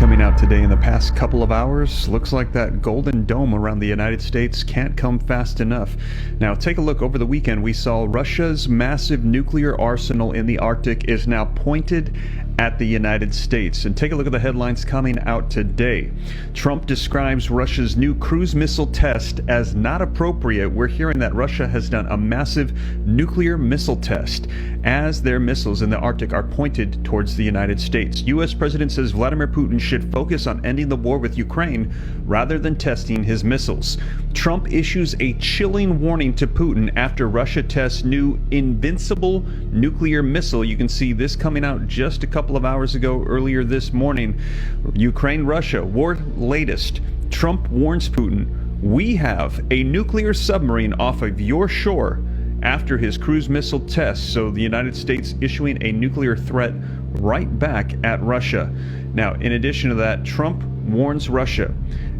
coming out today in the past couple of hours. Looks like that golden dome around the United States can't come fast enough. Now take a look. Over the weekend we saw Russia's massive nuclear arsenal in the Arctic is now pointed at the United States. And take a look at the headlines coming out today. Trump describes Russia's new cruise missile test as not appropriate. We're hearing that Russia has done a massive nuclear missile test as their missiles in the Arctic are pointed towards the United States. U.S. President says Vladimir Putin should focus on ending the war with Ukraine rather than testing his missiles. Trump issues a chilling warning to Putin after Russia tests new invincible nuclear missile. You can see this coming out just a couple of hours ago, earlier this morning. Ukraine, Russia, war latest. Trump warns Putin, "We have a nuclear submarine off of your shore," after his cruise missile test. So the United States issuing a nuclear threat right back at Russia. Now, in addition to that, Trump warns Russia,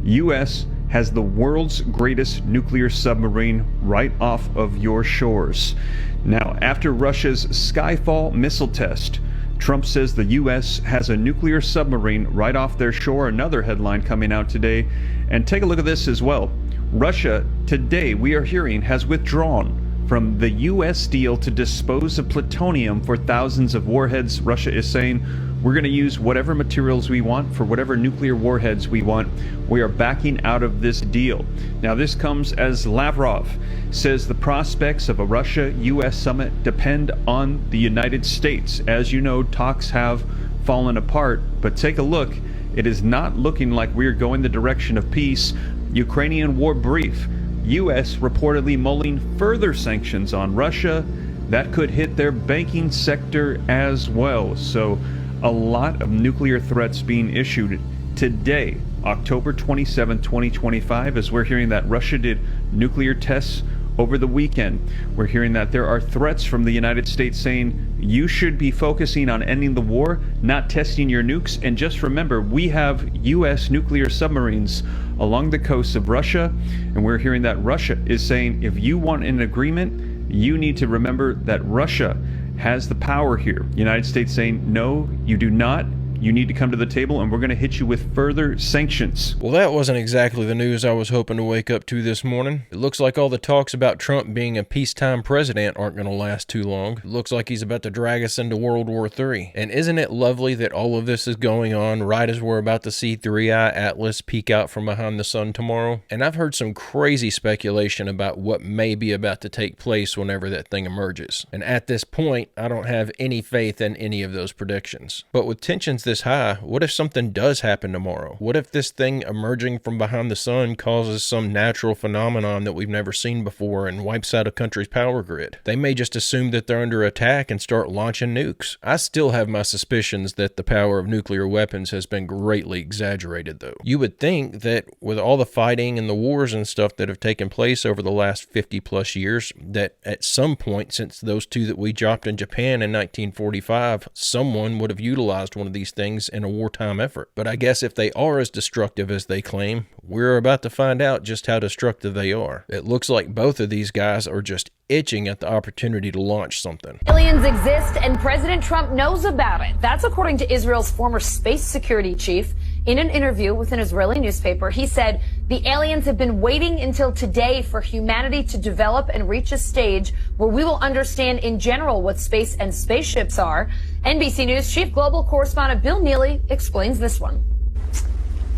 U.S. has the world's greatest nuclear submarine right off of your shores. Now, after Russia's Skyfall missile test, Trump says the U.S. has a nuclear submarine right off their shore. Another headline coming out today. And take a look at this as well. Russia, today, we are hearing, has withdrawn from the U.S. deal to dispose of plutonium for thousands of warheads. Russia is saying, we're going to use whatever materials we want for whatever nuclear warheads we want. We are backing out of this deal. Now, this comes as Lavrov says the prospects of a Russia-U.S. summit depend on the United States. As you know, talks have fallen apart, but take a look. It is not looking like we're going the direction of peace. Ukrainian war brief. U.S. reportedly mulling further sanctions on Russia that could hit their banking sector as well. So a lot of nuclear threats being issued today, October 27, 2025, as we're hearing that Russia did nuclear tests over the weekend. We're hearing that there are threats from the United States saying you should be focusing on ending the war, not testing your nukes. And just remember, we have U.S. nuclear submarines along the coast of Russia, and we're hearing that Russia is saying if you want an agreement, you need to remember that Russia has the power here. United States saying, no, you do not. You need to come to the table, and we're going to hit you with further sanctions. Well, that wasn't exactly the news I was hoping to wake up to this morning. It looks like all the talks about Trump being a peacetime president aren't going to last too long. It looks like he's about to drag us into World War III. And isn't it lovely that all of this is going on right as we're about to see Three-Eye Atlas peek out from behind the sun tomorrow? And I've heard some crazy speculation about what may be about to take place whenever that thing emerges. And at this point, I don't have any faith in any of those predictions. But with tensions this high, what if something does happen tomorrow? What if this thing emerging from behind the sun causes some natural phenomenon that we've never seen before and wipes out a country's power grid? They may just assume that they're under attack and start launching nukes. I still have my suspicions that the power of nuclear weapons has been greatly exaggerated, though. You would think that with all the fighting and the wars and stuff that have taken place over the last 50 plus years, that at some point since those two that we dropped in Japan in 1945, someone would have utilized one of these things in a wartime effort. But I guess if they are as destructive as they claim, we're about to find out just how destructive they are. It looks like both of these guys are just itching at the opportunity to launch something. Aliens exist and President Trump knows about it. That's according to Israel's former space security chief. In an interview with an Israeli newspaper, he said the aliens have been waiting until today for humanity to develop and reach a stage where we will understand in general what space and spaceships are. NBC News chief global correspondent Bill Neely explains this one.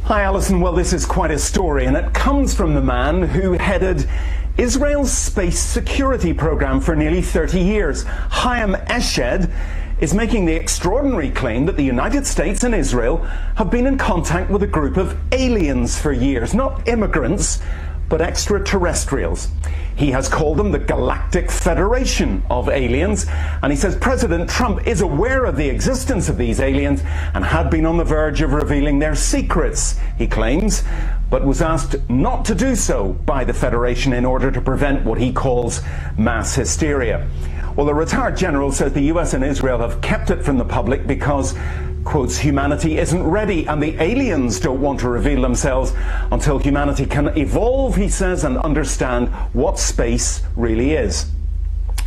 Hi, Alison. Well, this is quite a story, and it comes from the man who headed Israel's space security program for nearly 30 years. Chaim Eshed is making the extraordinary claim that the United States and Israel have been in contact with a group of aliens for years, not immigrants, but extraterrestrials. He has called them the Galactic Federation of Aliens, and he says President Trump is aware of the existence of these aliens and had been on the verge of revealing their secrets, he claims, but was asked not to do so by the Federation in order to prevent what he calls mass hysteria. Well, the retired general says the US and Israel have kept it from the public because, quotes, humanity isn't ready and the aliens don't want to reveal themselves until humanity can evolve, he says, and understand what space really is.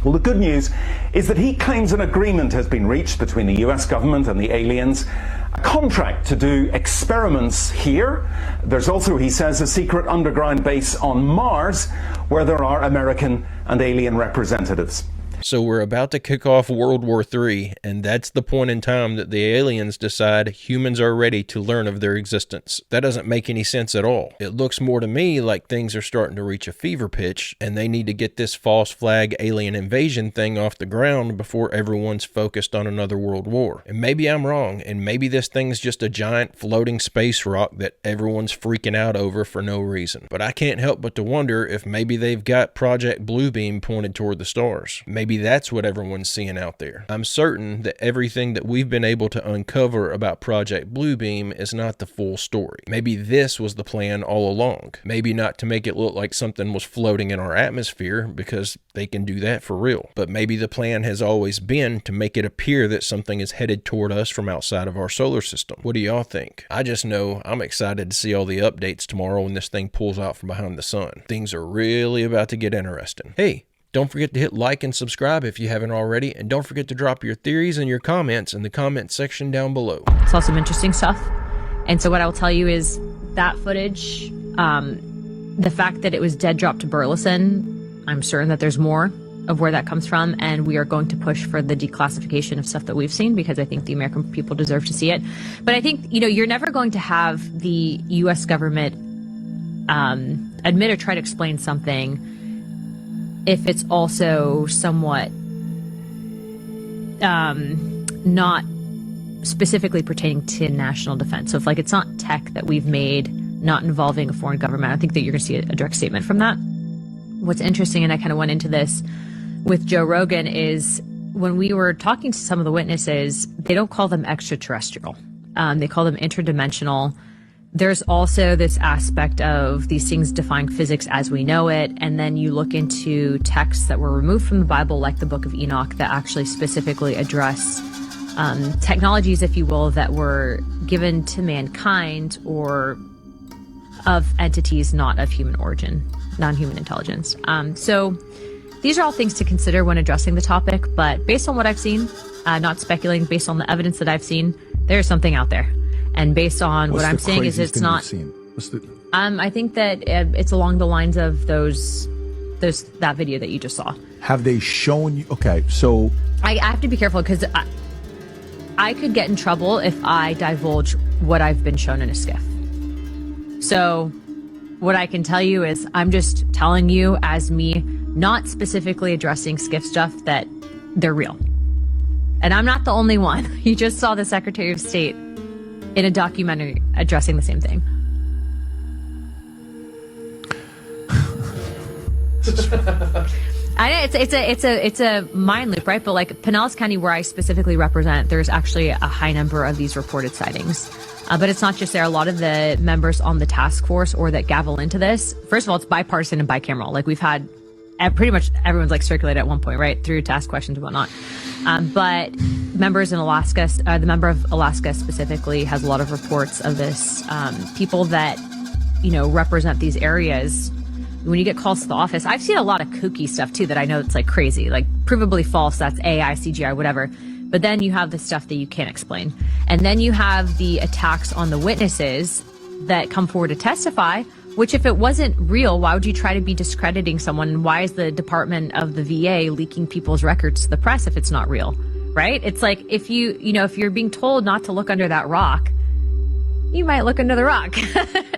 Well, the good news is that he claims an agreement has been reached between the US government and the aliens, a contract to do experiments here. There's also, he says, a secret underground base on Mars where there are American and alien representatives. So we're about to kick off World War III, and that's the point in time that the aliens decide humans are ready to learn of their existence. That doesn't make any sense at all. It looks more to me like things are starting to reach a fever pitch, and they need to get this false flag alien invasion thing off the ground before everyone's focused on another world war. And maybe I'm wrong, and maybe this thing's just a giant floating space rock that everyone's freaking out over for no reason. But I can't help but to wonder if maybe they've got Project Bluebeam pointed toward the stars. Maybe that's what everyone's seeing out there. I'm certain that everything that we've been able to uncover about Project Bluebeam is not the full story. Maybe this was the plan all along. Maybe not to make it look like something was floating in our atmosphere, because they can do that for real. But maybe the plan has always been to make it appear that something is headed toward us from outside of our solar system. What do y'all think? I just know I'm excited to see all the updates tomorrow when this thing pulls out from behind the sun. Things are really about to get interesting. Hey, don't forget to hit like and subscribe if you haven't already, and don't forget to drop your theories and your comments in the comment section down below. Saw some interesting stuff. And so what I'll tell you is that footage, the fact that it was dead drop to Burleson, I'm certain that there's more of where that comes from, and we are going to push for the declassification of stuff that we've seen, because I think the American people deserve to see it. But I think, you're never going to have the U.S. government admit or try to explain something if it's also somewhat not specifically pertaining to national defense. So if it's not tech that we've made, not involving a foreign government, I think that you're going to see a direct statement from that. What's interesting, and I kind of went into this with Joe Rogan, is when we were talking to some of the witnesses, they don't call them extraterrestrial. They call them interdimensional. There's also this aspect of these things defying physics as we know it, and then you look into texts that were removed from the Bible, like the Book of Enoch, that actually specifically address technologies, if you will, that were given to mankind or of entities not of human origin, non-human intelligence. So these are all things to consider when addressing the topic, but based on what I've seen, not speculating, based on the evidence that I've seen, there's something out there. And based on what I'm saying is it's not, I think that it's along the lines of that video that you just saw. Have they shown you? Okay, so I have to be careful, because I could get in trouble if I divulge what I've been shown in a skiff. So what I can tell you is I'm just telling you, as me not specifically addressing skiff stuff, that they're real. And I'm not the only one. You just saw the Secretary of State in a documentary addressing the same thing. I know it's a mind loop, right? But Pinellas County, where I specifically represent, there's actually a high number of these reported sightings. But it's not just there. A lot of the members on the task force or that gavel into this, first of all, it's bipartisan and bicameral. We've had pretty much everyone's circulated at one point, right, through task questions and whatnot. But members in Alaska, the member of Alaska specifically has a lot of reports of this. People that, represent these areas, when you get calls to the office, I've seen a lot of kooky stuff too that I know it's crazy, provably false. That's AI, CGI, whatever. But then you have the stuff that you can't explain. And then you have the attacks on the witnesses that come forward to testify, which if it wasn't real, why would you try to be discrediting someone? Why is the Department of the VA leaking people's records to the press if it's not real, right? It's like if if you're being told not to look under that rock, you might look under the rock.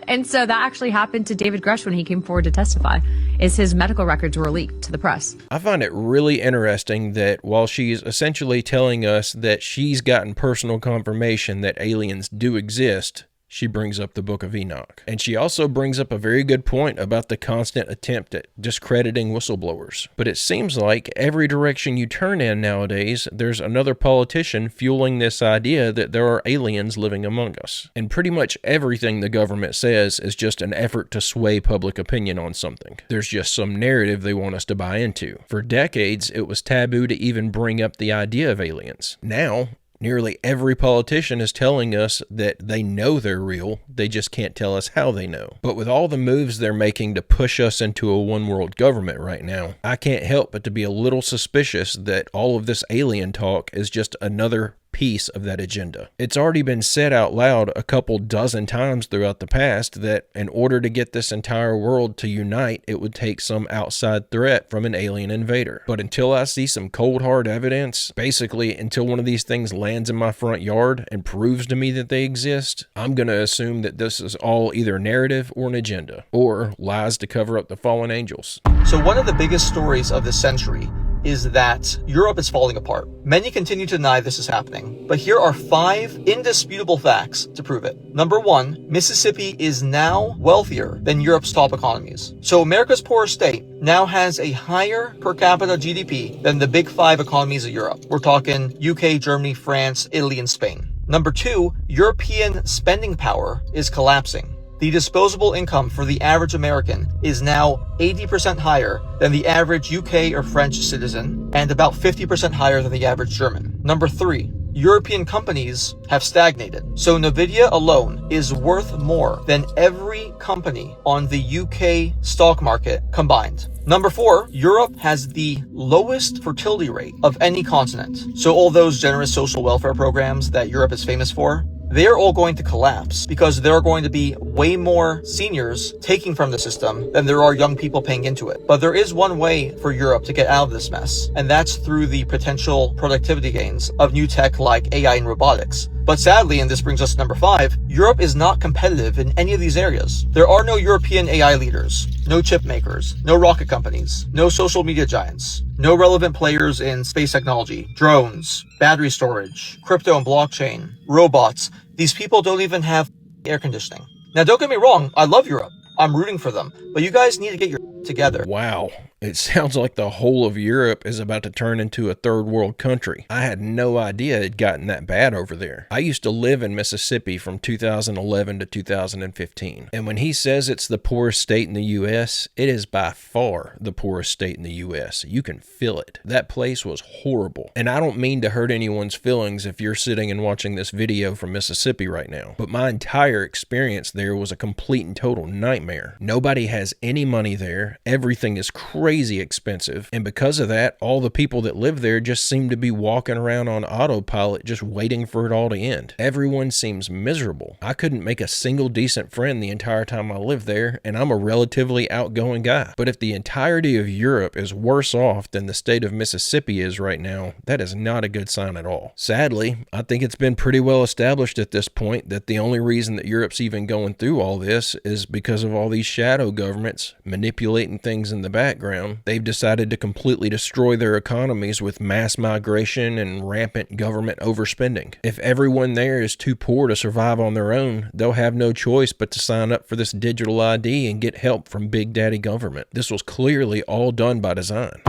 And so that actually happened to David Grush when he came forward to testify, is his medical records were leaked to the press. I find it really interesting that while she's essentially telling us that she's gotten personal confirmation that aliens do exist, she brings up the Book of Enoch. And she also brings up a very good point about the constant attempt at discrediting whistleblowers. But it seems like every direction you turn in nowadays, there's another politician fueling this idea that there are aliens living among us. And pretty much everything the government says is just an effort to sway public opinion on something. There's just some narrative they want us to buy into. For decades, it was taboo to even bring up the idea of aliens. Now, Nearly every politician is telling us that they know they're real, they just can't tell us how they know. But with all the moves they're making to push us into a one-world government right now, I can't help but to be a little suspicious that all of this alien talk is just another piece of that agenda. It's already been said out loud a couple dozen times throughout the past that in order to get this entire world to unite, it would take some outside threat from an alien invader. But until I see some cold hard evidence, basically until one of these things lands in my front yard and proves to me that they exist, I'm going to assume that this is all either narrative or an agenda, or lies to cover up the fallen angels. So one of the biggest stories of this century is that Europe is falling apart. Many continue to deny this is happening, but here are 5 indisputable facts to prove it. Number 1, Mississippi is now wealthier than Europe's top economies. So America's poorest state now has a higher per capita GDP than the big 5 economies of Europe. We're talking UK, Germany, France, Italy, and Spain. Number 2, European spending power is collapsing. The disposable income for the average American is now 80% higher than the average UK or French citizen, and about 50% higher than the average German. Number 3, European companies have stagnated. So Nvidia alone is worth more than every company on the UK stock market combined. Number 4, Europe has the lowest fertility rate of any continent. So all those generous social welfare programs that Europe is famous for, they're all going to collapse because there are going to be way more seniors taking from the system than there are young people paying into it. But there is one way for Europe to get out of this mess, and that's through the potential productivity gains of new tech like AI and robotics. But sadly, and this brings us to number 5, Europe is not competitive in any of these areas. There are no European AI leaders, no chip makers, no rocket companies, no social media giants, no relevant players in space technology, drones, battery storage, crypto and blockchain, robots. These people don't even have air conditioning. Now, don't get me wrong, I love Europe. I'm rooting for them, but you guys need to get your together. Wow. It sounds like the whole of Europe is about to turn into a third world country. I had no idea it had gotten that bad over there. I used to live in Mississippi from 2011 to 2015. And when he says it's the poorest state in the U.S., it is by far the poorest state in the U.S. You can feel it. That place was horrible. And I don't mean to hurt anyone's feelings if you're sitting and watching this video from Mississippi right now, but my entire experience there was a complete and total nightmare. Nobody has any money there. Everything is crazy expensive, and because of that, all the people that live there just seem to be walking around on autopilot just waiting for it all to end. Everyone seems miserable. I couldn't make a single decent friend the entire time I lived there, and I'm a relatively outgoing guy. But if the entirety of Europe is worse off than the state of Mississippi is right now, that is not a good sign at all. Sadly, I think it's been pretty well established at this point that the only reason that Europe's even going through all this is because of all these shadow governments manipulating things in the background. They've decided to completely destroy their economies with mass migration and rampant government overspending. If everyone there is too poor to survive on their own, they'll have no choice but to sign up for this digital ID and get help from Big Daddy government. This was clearly all done by design.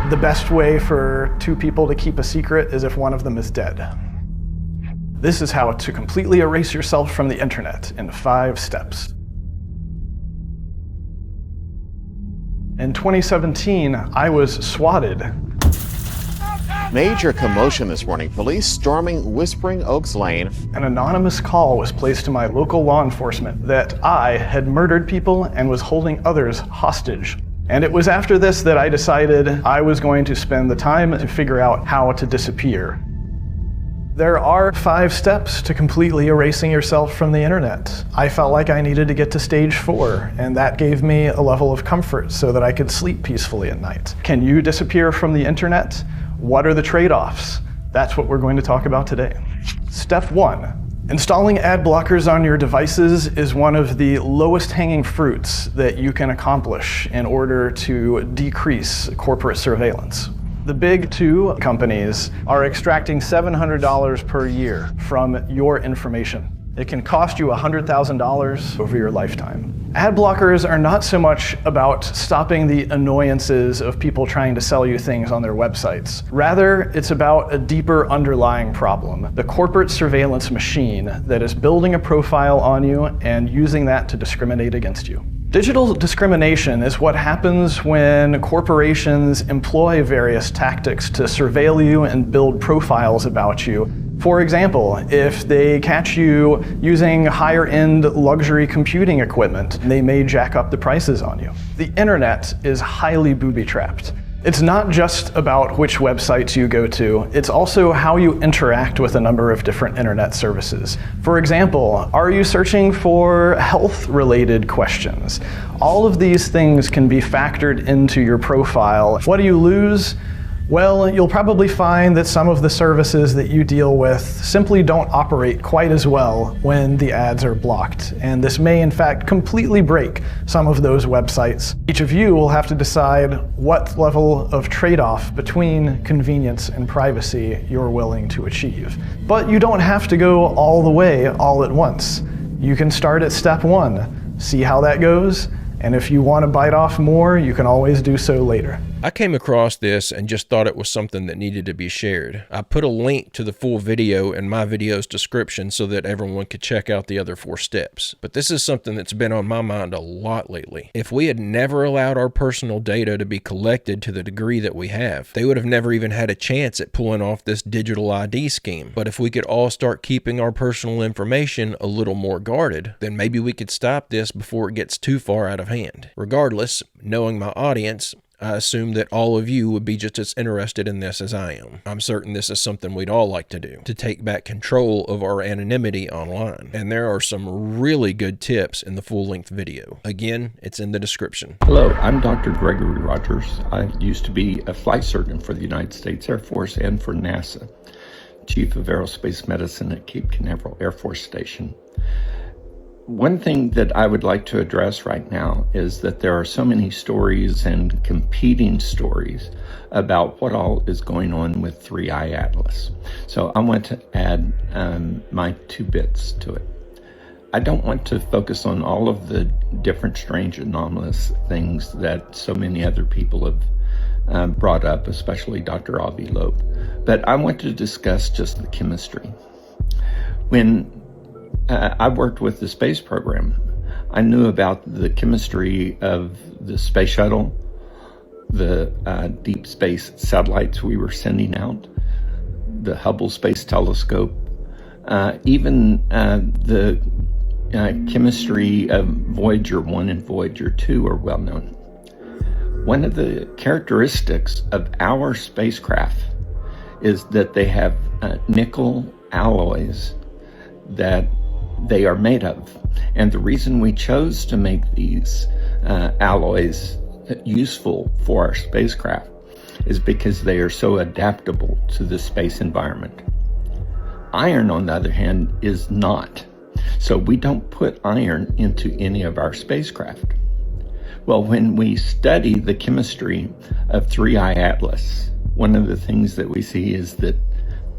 The best way for 2 people to keep a secret is if one of them is dead. This is how to completely erase yourself from the internet in 5 steps. In 2017, I was swatted. Major commotion this morning. Police storming Whispering Oaks Lane. An anonymous call was placed to my local law enforcement that I had murdered people and was holding others hostage. And it was after this that I decided I was going to spend the time to figure out how to disappear. There are 5 steps to completely erasing yourself from the internet. I felt like I needed to get to stage 4, and that gave me a level of comfort so that I could sleep peacefully at night. Can you disappear from the internet? What are the trade-offs? That's what we're going to talk about today. Step 1. Installing ad blockers on your devices is one of the lowest hanging fruits that you can accomplish in order to decrease corporate surveillance. The big 2 companies are extracting $700 per year from your information. It can cost you $100,000 over your lifetime. Ad blockers are not so much about stopping the annoyances of people trying to sell you things on their websites. Rather, it's about a deeper underlying problem, the corporate surveillance machine that is building a profile on you and using that to discriminate against you. Digital discrimination is what happens when corporations employ various tactics to surveil you and build profiles about you For example, if they catch you using higher-end luxury computing equipment, they may jack up the prices on you. The internet is highly booby-trapped. It's not just about which websites you go to, it's also how you interact with a number of different internet services. For example, are you searching for health-related questions? All of these things can be factored into your profile. What do you lose? Well, you'll probably find that some of the services that you deal with simply don't operate quite as well when the ads are blocked, and this may in fact completely break some of those websites. Each of you will have to decide what level of trade-off between convenience and privacy you're willing to achieve. But you don't have to go all the way all at once. You can start at step 1, see how that goes, and if you want to bite off more, you can always do so later. I came across this and just thought it was something that needed to be shared. I put a link to the full video in my video's description so that everyone could check out the other 4 steps. But this is something that's been on my mind a lot lately. If we had never allowed our personal data to be collected to the degree that we have, they would have never even had a chance at pulling off this digital ID scheme. But if we could all start keeping our personal information a little more guarded, then maybe we could stop this before it gets too far out of hand. Regardless, knowing my audience, I assume that all of you would be just as interested in this as I am. I'm certain this is something we'd all like to do, to take back control of our anonymity online. And there are some really good tips in the full-length video. Again, it's in the description. Hello, I'm Dr. Gregory Rogers. I used to be a flight surgeon for the United States Air Force and for NASA, Chief of Aerospace Medicine at Cape Canaveral Air Force Station. One thing that I would like to address right now is that there are so many stories and competing stories about what all is going on with 3i Atlas. So I want to add my 2 bits to it. I don't want to focus on all of the different strange anomalous things that so many other people have brought up, especially Dr. Avi Loeb, but I want to discuss just the chemistry. When I worked with the space program, I knew about the chemistry of the space shuttle, the deep space satellites we were sending out, the Hubble Space Telescope, even the chemistry of Voyager 1 and Voyager 2 are well known. One of the characteristics of our spacecraft is that they have nickel alloys that they are made of. And the reason we chose to make these alloys useful for our spacecraft is because they are so adaptable to the space environment. Iron, on the other hand, is not. So we don't put iron into any of our spacecraft. Well, when we study the chemistry of 3i Atlas, one of the things that we see is that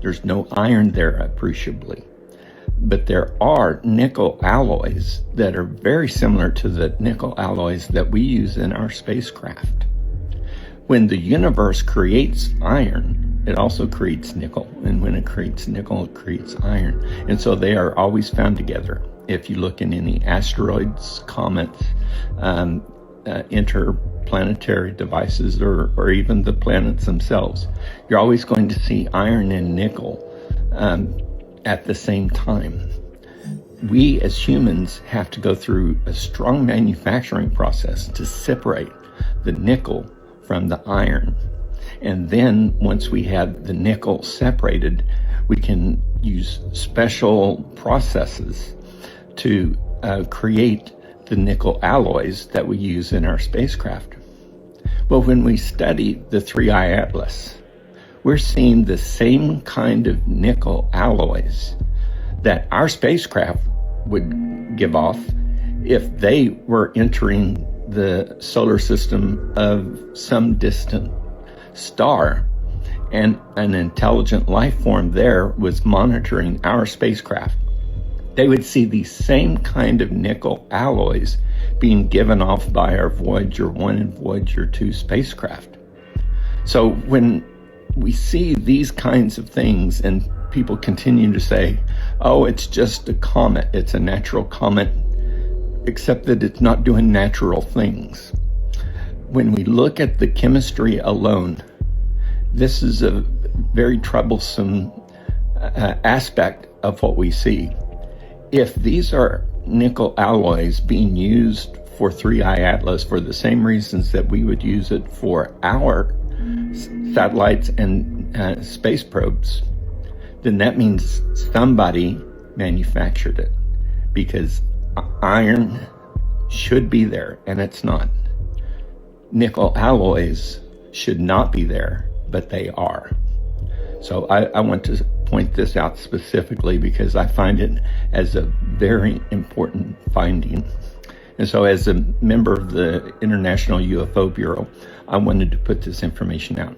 there's no iron there appreciably. But there are nickel alloys that are very similar to the nickel alloys that we use in our spacecraft. When the universe creates iron, it also creates nickel. And when it creates nickel, it creates iron. And so they are always found together. If you look in any asteroids, comets, interplanetary devices, or even the planets themselves, you're always going to see iron and nickel at the same time. We as humans have to go through a strong manufacturing process to separate the nickel from the iron. And then once we have the nickel separated, we can use special processes to create the nickel alloys that we use in our spacecraft. Well, when we study the 3i Atlas, we're seeing the same kind of nickel alloys that our spacecraft would give off if they were entering the solar system of some distant star and an intelligent life form there was monitoring our spacecraft. They would see these same kind of nickel alloys being given off by our Voyager 1 and Voyager 2 spacecraft. So when we see these kinds of things and people continue to say, oh, it's just a comet, it's a natural comet, except that it's not doing natural things. When we look at the chemistry alone, this is a very troublesome aspect of what we see. If these are nickel alloys being used for 3i Atlas for the same reasons that we would use it for our satellites and space probes, then that means somebody manufactured it, because iron should be there and it's not. Nickel alloys should not be there, but they are. So I want to point this out specifically because I find it as a very important finding. And so as a member of the International UFO Bureau, I wanted to put this information out.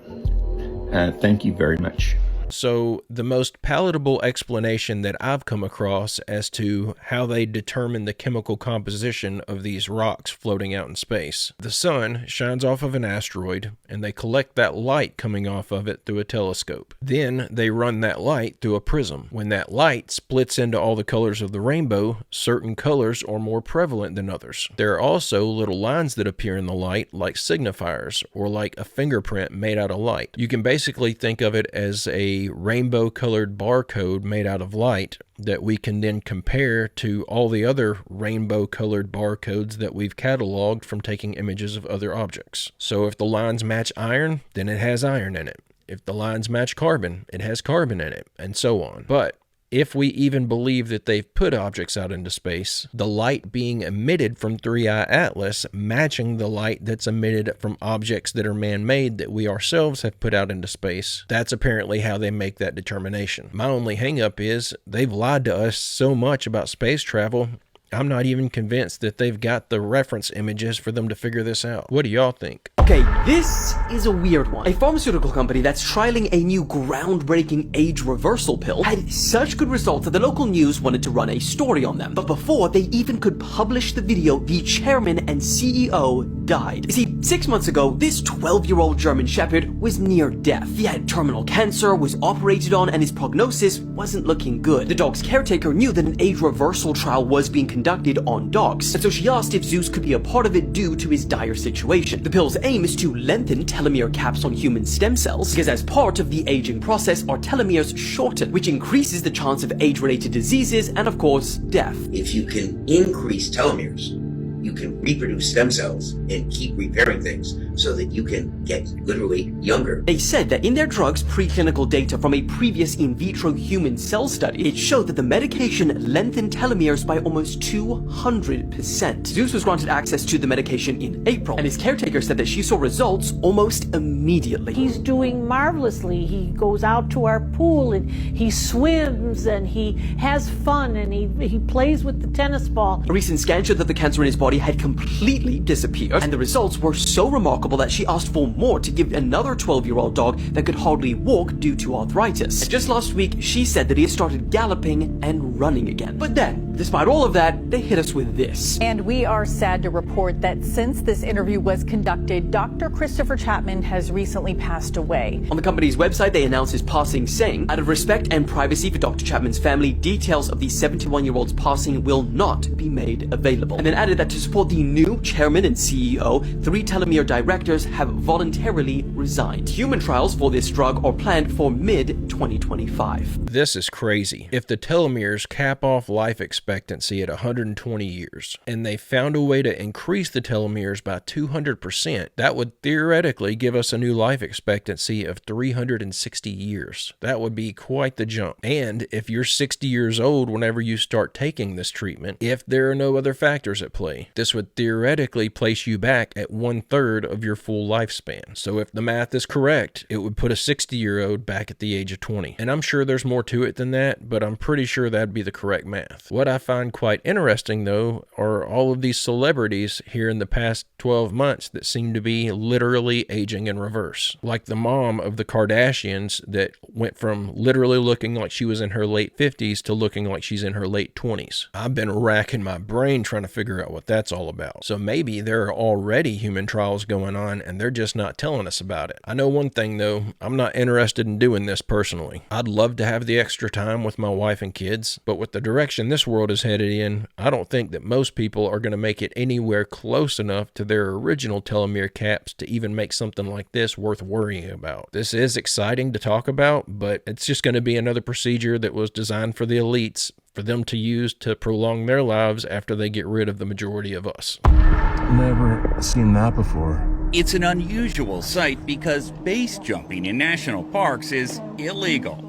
Thank you very much. So the most palatable explanation that I've come across as to how they determine the chemical composition of these rocks floating out in space. The sun shines off of an asteroid, and they collect that light coming off of it through a telescope. Then they run that light through a prism. When that light splits into all the colors of the rainbow, certain colors are more prevalent than others. There are also little lines that appear in the light like signifiers, or like a fingerprint made out of light. You can basically think of it as a rainbow colored barcode made out of light that we can then compare to all the other rainbow colored barcodes that we've cataloged from taking images of other objects. So if the lines match iron, then it has iron in it. If the lines match carbon, it has carbon in it, and so on. But if we even believe that they've put objects out into space, the light being emitted from 3i Atlas matching the light that's emitted from objects that are man-made that we ourselves have put out into space, that's apparently how they make that determination. My only hang-up is they've lied to us so much about space travel, I'm not even convinced that they've got the reference images for them to figure this out. What do y'all think? Okay, this is a weird one. A pharmaceutical company that's trialing a new groundbreaking age reversal pill had such good results that the local news wanted to run a story on them. But before they even could publish the video, the chairman and CEO died. You see, 6 months ago, this 12-year-old German Shepherd was near death. He had terminal cancer, was operated on, and his prognosis wasn't looking good. The dog's caretaker knew that an age reversal trial was being conducted on dogs, and so she asked if Zeus could be a part of it due to his dire situation. The pill's aim is to lengthen telomere caps on human stem cells, because as part of the aging process, our telomeres shorten, which increases the chance of age-related diseases and, of course, death. If you can increase telomeres, you can reproduce stem cells and keep repairing things so that you can get literally younger. They said that in their drugs, preclinical data from a previous in vitro human cell study, it showed that the medication lengthened telomeres by almost 200%. Zeus was granted access to the medication in April, and his caretaker said that she saw results almost immediately. He's doing marvelously. He goes out to our pool and he swims and he has fun and he plays with the tennis ball. A recent scan showed that the cancer in his body had completely disappeared, and the results were so remarkable that she asked for more to give another 12-year-old dog that could hardly walk due to arthritis. And just last week, she said that he had started galloping and running again. But then, despite all of that, they hit us with this. And we are sad to report that since this interview was conducted, Dr. Christopher Chapman has recently passed away. On the company's website, they announced his passing, saying, out of respect and privacy for Dr. Chapman's family, details of the 71-year-old's passing will not be made available. And then added that to support the new chairman and CEO, 3 telomere directors have voluntarily resigned. Human trials for this drug are planned for mid-2025. This is crazy. If the telomeres cap off life expectancy at 120 years, and they found a way to increase the telomeres by 200%, that would theoretically give us a new life expectancy of 360 years. That would be quite the jump. And if you're 60 years old whenever you start taking this treatment, if there are no other factors at play, this would theoretically place you back at 1/3 of your full lifespan. So if the math is correct, it would put a 60-year-old back at the age of 20. And I'm sure there's more to it than that, but I'm pretty sure that'd be the correct math. What I find quite interesting, though, are all of these celebrities here in the past 12 months that seem to be literally aging in reverse. Like the mom of the Kardashians that went from literally looking like she was in her late 50s to looking like she's in her late 20s. I've been racking my brain trying to figure out what that that's all about. So maybe there are already human trials going on and they're just not telling us about it. I know one thing though, I'm not interested in doing this personally. I'd love to have the extra time with my wife and kids, but with the direction this world is headed in, I don't think that most people are going to make it anywhere close enough to their original telomere caps to even make something like this worth worrying about. This is exciting to talk about, but it's just going to be another procedure that was designed for the elites, for them to use to prolong their lives after they get rid of the majority of us. Never seen that before. It's an unusual sight because base jumping in national parks is illegal.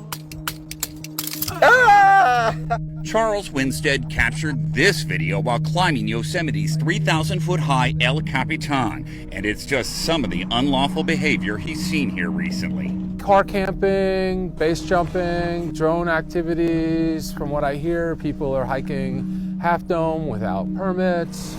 Charles Winstead captured this video while climbing Yosemite's 3,000-foot-high El Capitan, and it's just some of the unlawful behavior he's seen here recently. Car camping, base jumping, drone activities. From what I hear, people are hiking Half Dome without permits.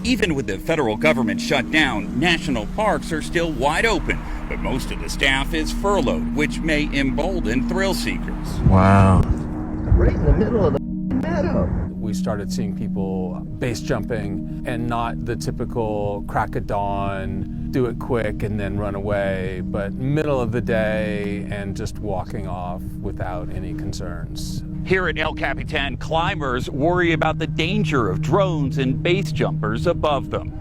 Even with the federal government shut down, national parks are still wide open, but most of the staff is furloughed, which may embolden thrill seekers. Wow. Right in the middle of the meadow. We started seeing people base jumping and not the typical crack of dawn, do it quick and then run away, but middle of the day and just walking off without any concerns. Here at El Capitan, climbers worry about the danger of drones and base jumpers above them.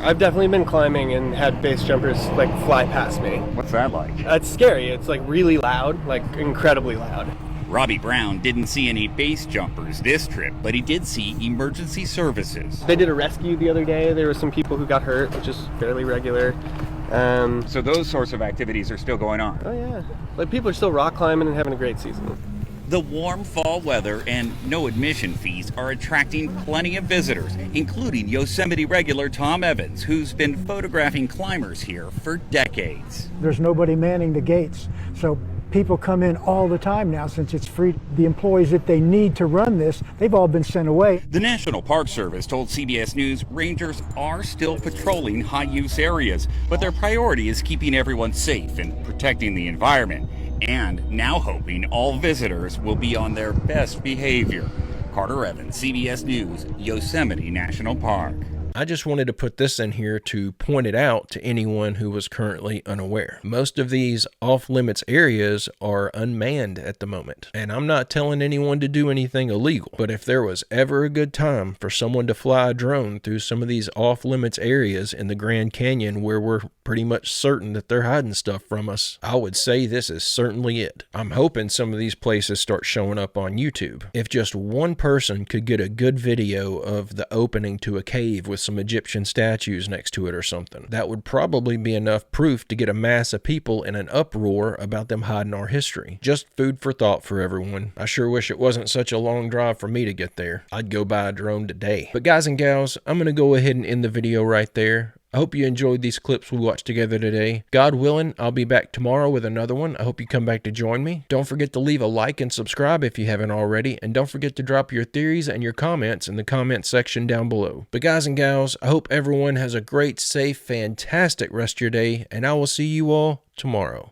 I've definitely been climbing and had base jumpers like fly past me. What's that like? It's scary. It's like really loud, like incredibly loud. Robbie Brown didn't see any base jumpers this trip, but he did see emergency services. They did a rescue the other day. There were some people who got hurt, which is fairly regular. So those sorts of activities are still going on? Oh yeah. Like people are still rock climbing and having a great season. The warm fall weather and no admission fees are attracting plenty of visitors, including Yosemite regular Tom Evans, who's been photographing climbers here for decades. There's nobody manning the gates, so people come in all the time now since it's free. The employees that they need to run this, they've all been sent away. The National Park Service told CBS News rangers are still patrolling high-use areas, but their priority is keeping everyone safe and protecting the environment, and now hoping all visitors will be on their best behavior. Carter Evans, CBS News, Yosemite National Park. I just wanted to put this in here to point it out to anyone who was currently unaware. Most of these off-limits areas are unmanned at the moment, and I'm not telling anyone to do anything illegal, but if there was ever a good time for someone to fly a drone through some of these off-limits areas in the Grand Canyon where we're pretty much certain that they're hiding stuff from us, I would say this is certainly it. I'm hoping some of these places start showing up on YouTube. If just one person could get a good video of the opening to a cave with some Egyptian statues next to it or something, that would probably be enough proof to get a mass of people in an uproar about them hiding our history. Just food for thought for everyone. I sure wish it wasn't such a long drive for me to get there. I'd go buy a drone today. But guys and gals, I'm gonna go ahead and end the video right there. I hope you enjoyed these clips we watched together today. God willing, I'll be back tomorrow with another one. I hope you come back to join me. Don't forget to leave a like and subscribe if you haven't already, and don't forget to drop your theories and your comments in the comment section down below. But guys and gals, I hope everyone has a great, safe, fantastic rest of your day, and I will see you all tomorrow.